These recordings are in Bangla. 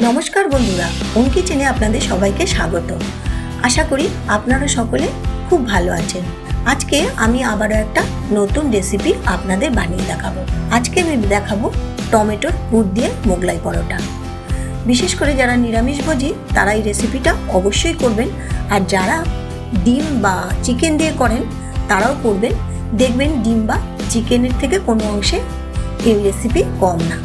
নমস্কার বন্ধুরা, হোম কিচেনে আপনাদের সবাইকে স্বাগত। আশা করি আপনারা সকলে খুব ভালো আছেন। আজকে আমি আবারও একটা নতুন রেসিপি আপনাদের বানিয়ে দেখাবো। আজকে আমি দেখাবো টমেটোর পুর দিয়ে মোগলাই পরোটা। বিশেষ করে যারা নিরামিষভোজী তারা এই রেসিপিটা অবশ্যই করবেন, আর যারা ডিম বা চিকেন দিয়ে করেন তারাও করবেন। দেখবেন ডিম বা চিকেনের থেকে কোনো অংশে এই রেসিপি কম না।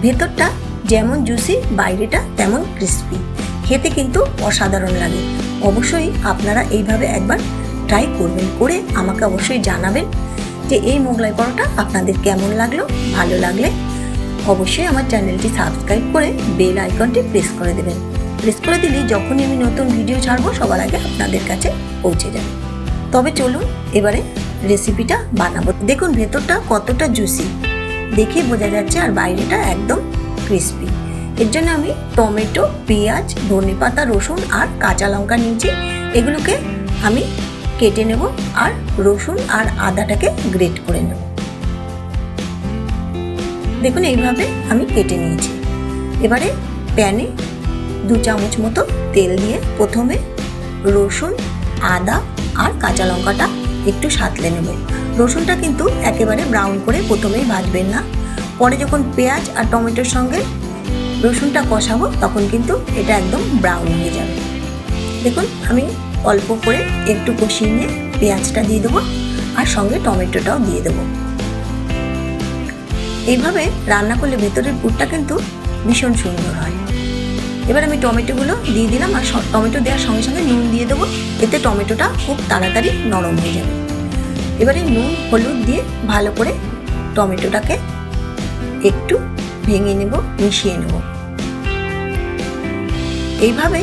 ভেতরটা যেমন জুসি, বাইরেটা তেমন ক্রিস্পি, খেতে কিন্তু অসাধারণ লাগে। অবশ্যই আপনারা এইভাবে একবার ট্রাই করবেন, করে আমাকে অবশ্যই জানাবেন যে এই মোগলাই পরোটা আপনাদের কেমন লাগলো। ভালো লাগলে অবশ্যই আমার চ্যানেলটি সাবস্ক্রাইব করে বেল আইকনটি প্রেস করে দেবেন। প্রেস করে দিলে যখনই আমি নতুন ভিডিও ছাড়বো সবার আগে আপনাদের কাছে পৌঁছে যাবে। তবে চলুন এবারে রেসিপিটা বানাবো। দেখুন ভেতরটা কতটা জুসি দেখে বোঝা যাচ্ছে, আর বাইরেটা একদম ক্রিস্পি। এর জন্য আমি টমেটো, পেঁয়াজ, ধনেপাতা, রসুন আর কাঁচা লঙ্কা নিয়েছি। এগুলোকে আমি কেটে নেব, আর রসুন আর আদাটাকে গ্রেট করে নেব। দেখুন এইভাবে আমি কেটে নিয়েছি। এবারে প্যানে 2 চামচ মতো তেল দিয়ে প্রথমে রসুন, আদা আর কাঁচা লঙ্কাটা একটু সাঁতলে নেব। রসুনটা কিন্তু একেবারে ব্রাউন করে প্রথমেই ভাজবেন না, পরে যখন পেঁয়াজ আর টমেটোর সঙ্গে রসুনটা কষাবো তখন কিন্তু এটা একদম ব্রাউন হয়ে যাবে। দেখুন আমি অল্প করে একটু কষিয়ে নিয়ে পেঁয়াজটা দিয়ে দেবো, আর সঙ্গে টমেটোটাও দিয়ে দেবো। এইভাবে রান্না করলে ভেতরের পুরটা কিন্তু ভীষণ সুন্দর হয়। এবার আমি টমেটোগুলো দিয়ে দিলাম, আর টমেটো দেওয়ার সঙ্গে সঙ্গে নুন দিয়ে দেবো, এতে টমেটোটা খুব তাড়াতাড়ি নরম হয়ে যাবে। এবারে নুন হলুদ দিয়ে ভালো করে টমেটোটাকে একটু ভেঙে নেব, মিশিয়ে নেব। এইভাবে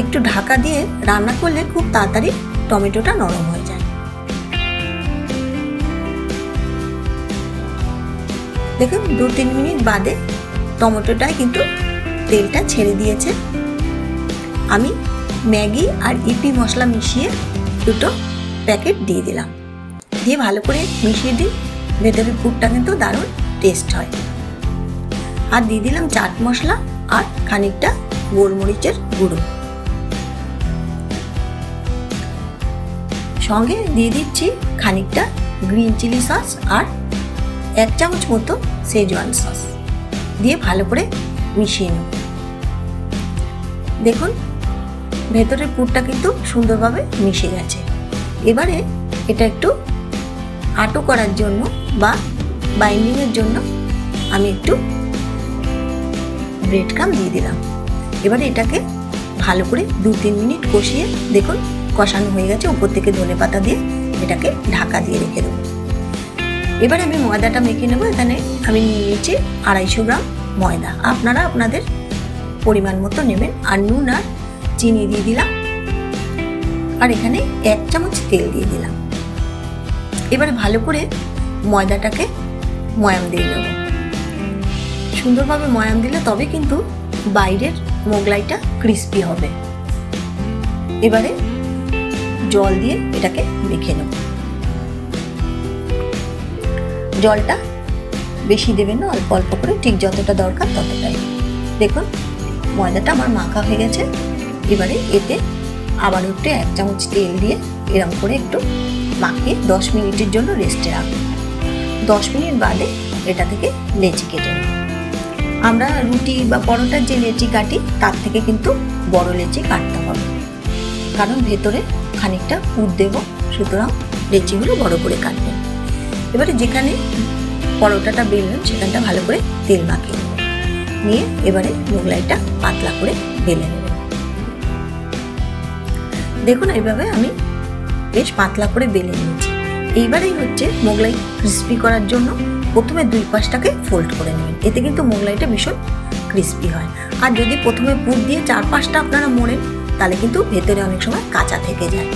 একটু ঢাকা দিয়ে রান্না করলে খুব তাড়াতাড়ি টমেটোটা নরম হয়ে যায়। দেখুন 2-3 মিনিট বাদে টমেটোটাই কিন্তু তেলটা ছেড়ে দিয়েছে। আমি ম্যাগি আর ইপি মশলা মিশিয়ে 2 প্যাকেট দিয়ে দিলাম, দিয়ে ভালো করে মিশিয়ে দিই। ভেতরের পুরটা কিন্তু দারুণ টেস্ট হয়। আর দিয়ে দিলাম চাট মশলা আর খানিকটা গোলমরিচের গুঁড়ো, সঙ্গে দিয়ে দিচ্ছি খানিকটা গ্রিন চিলি সস আর 1 চামচ মতো শেজওয়ান সস, দিয়ে ভালো করে মিশিয়ে নেব। দেখুন ভেতরের পুরটা কিন্তু সুন্দরভাবে মিশে গেছে। এবারে এটা একটু আটো করার জন্য বা বাইন্ডিংয়ের জন্য আমি একটু ব্রেড ক্রাম্ব দিয়ে দিলাম। এবারে এটাকে ভালো করে 2-3 মিনিট কষিয়ে, দেখুন কষানো হয়ে গেছে। উপর থেকে ধনেপাতা দিয়ে এটাকে ঢাকা দিয়ে রেখে দেবো। এবারে আমি ময়দাটা মেখে নেবো। এখানে আমি নিয়ে নিয়েছি 250 গ্রাম ময়দা, আপনারা আপনাদের পরিমাণ মতো নেবেন। আর নুন আর চিনি দিয়ে দিলাম, আর এখানে 1 চামচ তেল দিয়ে দিলাম। এবারে ভালো করে ময়দাটাকে ময়াম দিয়ে নেব। সুন্দরভাবে ময়াম দিলে তবে কিন্তু বাইরের মোগলাইটা ক্রিস্পি হবে। এবারে জল দিয়ে এটাকে মেখে নেব। জলটা বেশি দেবেন না, অল্প অল্প করে, ঠিক যতটা দরকার ততটাই। দেখুন ময়দাটা আমার মাখা হয়ে গেছে। এবারে এতে আবার একটু 1 চামচ তেল দিয়ে এরকম করে একটু মাখিয়ে 10 মিনিটের জন্য রেস্টে রাখবো। 10 মিনিট বাদে এটা থেকে লেচি কেটে নেব। আমরা রুটি বা পরোটার যে লেচি কাটি তার থেকে কিন্তু বড় লেচি কাটতে হবে, কারণ ভেতরে খানিকটা পুর দেব, সুতরাং লেচিগুলো বড় করে কাটবেন। এবারে যেখানে পরোটাটা বেলবেন সেখানটা ভালো করে তেল মাখিয়ে নেবেন, নিয়ে এবারে মোগলাইটা পাতলা করে বেলে নেবেন। দেখুন এইভাবে আমি বেশ পাতলা করে বেলে নিয়েছি। এইবারেই হচ্ছে মোগলাই ক্রিস্পি করার জন্য প্রথমে 2 পাশটাকে ফোল্ড করে নেবেন, এতে কিন্তু মোগলাইটা ভীষণ ক্রিস্পি হয়। আর যদি প্রথমে পুর দিয়ে 4 পাশটা আপনারা মোড়েন তাহলে কিন্তু ভেতরে অনেক সময় কাঁচা থেকে যায়।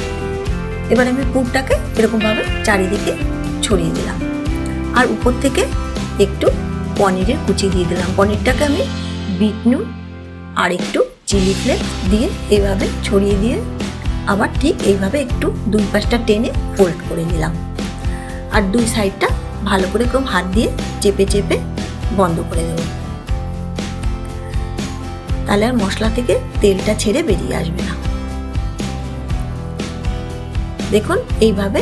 এবার আমি পুরটাকে এরকমভাবে চারিদিকে ছড়িয়ে দিলাম, আর উপর থেকে একটু পনিরের কুচি দিয়ে দিলাম। পনিরটাকে আমি বিট নুন আর একটু চিলি ফ্লেক্স দিয়ে এইভাবে ছড়িয়ে দিয়ে আবার ঠিক এইভাবে একটু 2 পাশটা টেনে ফোল্ড করে নিলাম, আর 2 সাইডটা ভালো করে হাত দিয়ে চেপে চেপে বন্ধ করে দেব। তাহলে আর মশলা থেকে তেলটা ছেড়ে বেরিয়ে আসবে না। দেখুন এইভাবে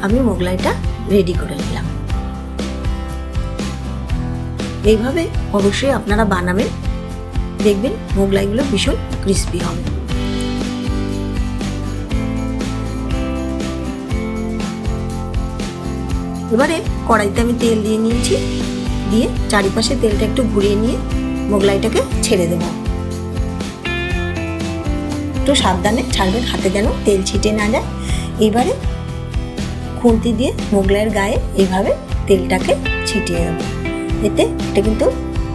আমি মোগলাইটা রেডি করে নিলাম। এইভাবে অবশ্যই আপনারা বানাবেন, দেখবেন মোগলাইগুলো ভীষণ ক্রিস্পি হবে। এবারে কড়াইতে আমি তেল দিয়ে নিয়েছি, দিয়ে চারিপাশে তেলটা একটু ঘুরিয়ে নিয়ে মোগলাইটাকে ছেড়ে দেব। একটু সাবধানে ছাড়বেন, হাতে যেন তেল ছিটে না যায়। এবারে খুন্তি দিয়ে মোগলাইয়ের গায়ে এইভাবে তেলটাকে ছিটিয়ে দেব, এতে এটা কিন্তু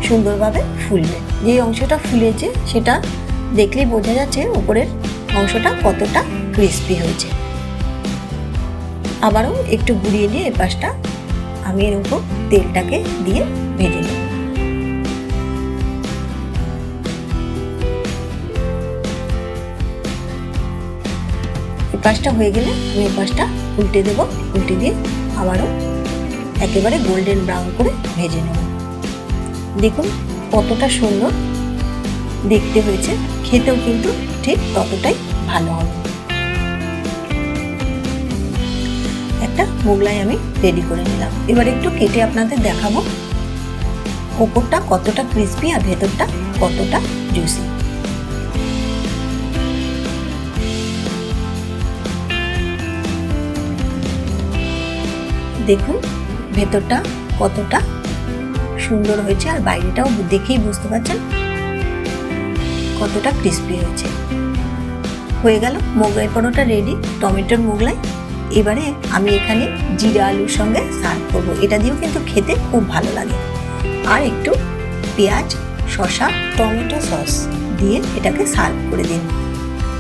সুন্দরভাবে ফুলবে। যে অংশটা ফুলেছে সেটা দেখলেই বোঝা যাচ্ছে উপরের অংশটা কতটা ক্রিস্পি হয়েছে। আবারও একটু ঘুরিয়ে নিয়ে এই পাশটা আমি এর উপর তেলটাকে দিয়ে ভেজে নেব। এই পাশটা হয়ে গেলে আমি এই পাশটা উল্টে দেব, উল্টে দিয়ে আবারও একেবারে গোল্ডেন ব্রাউন করে ভেজে নেব। দেখুন কতটা সুন্দর দেখতে হয়েছে, খেতেও কিন্তু ঠিক ততটাই ভালো হবে। একটা মোগলাই আমি রেডি করে নিলাম। এবার একটু কেটে আপনাদের দেখাবো ওপরটা কতটা ক্রিস্পি আর ভেতরটা কতটা জুসি। দেখুন ভেতরটা কতটা সুন্দর হয়েছে আর বাইরেটাও দেখেই বুঝতে পারছেন কতটা ক্রিস্পি হয়েছে। হয়ে গেল মোগলাই পরোটা রেডি, টমেটোর মোগলাই। এবারে আমি এখানে জিরা আলুর সঙ্গে সার্ভ করবো। এটা দিয়েও কিন্তু খেতে খুব ভালো লাগে। আর একটু পেঁয়াজ, শসা, টমেটো সস দিয়ে এটাকে সার্ভ করে দিন।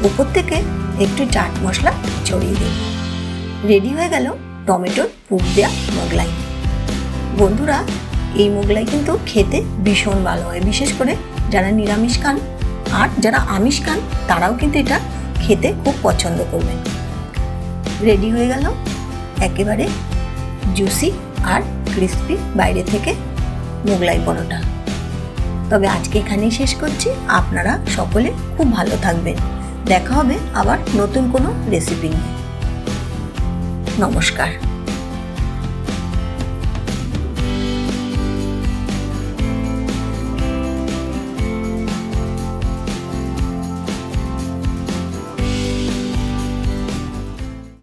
উপর থেকে একটু চাট মশলা ছড়িয়ে দিন। রেডি হয়ে গেল টমেটোর পুর দেওয়া মোগলাই। বন্ধুরা এই মোগলাই কিন্তু খেতে ভীষণ ভালো হয়, বিশেষ করে যারা নিরামিষ খান আর যারা আমিষ খান তারাও কিন্তু এটা খেতে খুব পছন্দ করবেন। রেডি হয়ে গেল একেবারে জুসি আর ক্রিস্পি বাইরে থেকে মোগলাই পরোটা। তবে আজকে এখানেই শেষ করছি। আপনারা সকলে খুব ভালো থাকবেন। দেখা হবে আবার নতুন কোনো রেসিপি নিয়ে। নমস্কার।